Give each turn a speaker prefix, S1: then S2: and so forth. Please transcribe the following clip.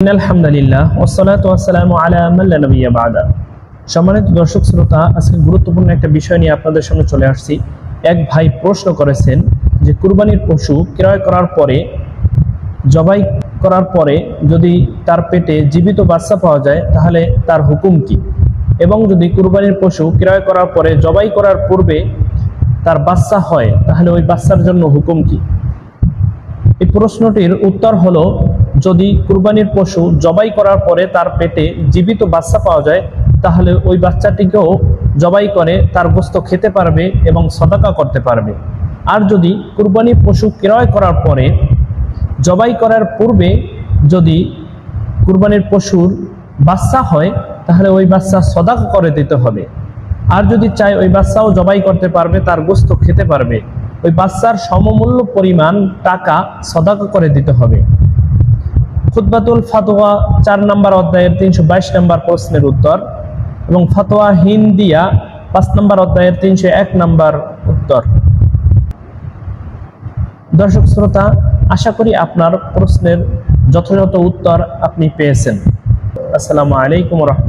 S1: আলহামদুলিল্লাহ ওয়াসসালাতু ওয়াসসালামু আলা মান লা নাবিয়্যা বা'দা। সম্মানিত দর্শক শ্রোতা, আজকে গুরুত্বপূর্ণ একটা বিষয় নিয়ে আপনাদের সামনে চলে আসছি। এক ভাই প্রশ্ন করেছেন যে কুরবানির পশু ক্রয় করার পরে, জবাই করার পরে যদি তার পেটে জীবিত বাচ্চা পাওয়া যায় তাহলে তার হুকুম কি, এবং যদি কুরবানির পশু ক্রয় করার পরে জবাই করার পূর্বে তার বাচ্চা হয় তাহলে ওই বাচ্চার জন্য হুকুম কি। এই প্রশ্নটির উত্তর হলো, যদি কুরবানির পশু জবাই করার পরে তার পেটে জীবিত বাচ্চা পাওয়া যায় তাহলে ওই বাচ্চাটিকেও জবাই করে তার গোশত খেতে পারবে এবং সদাকা করতে পারবে। আর যদি কুরবানির পশু ক্রয় করার পরে জবাই করার পূর্বে যদি কুরবানির পশুর বাচ্চা হয় তাহলে ওই বাচ্চা সদাকা করে দিতে হবে। আর যদি চায় ওই বাচ্চাও জবাই করতে পারবে, তার গোশত খেতে পারবে, ওই বাচ্চার সমমূল্য পরিমাণ টাকা সদাকা করে দিতে হবে। খুতবাতুল ফাতোয়া 4 নম্বর অধ্যায়ের 322 নম্বর প্রশ্নের উত্তর, এবং ফাতোয়া হিন্দিয়া 5 নম্বর অধ্যায়ের 301 নম্বর উত্তর। দর্শক শ্রোতা, আশা করি আপনার প্রশ্নের যথাযথ উত্তর আপনি পেয়েছেন। আসসালামু আলাইকুম ওয়া রাহমাতুল্লাহ।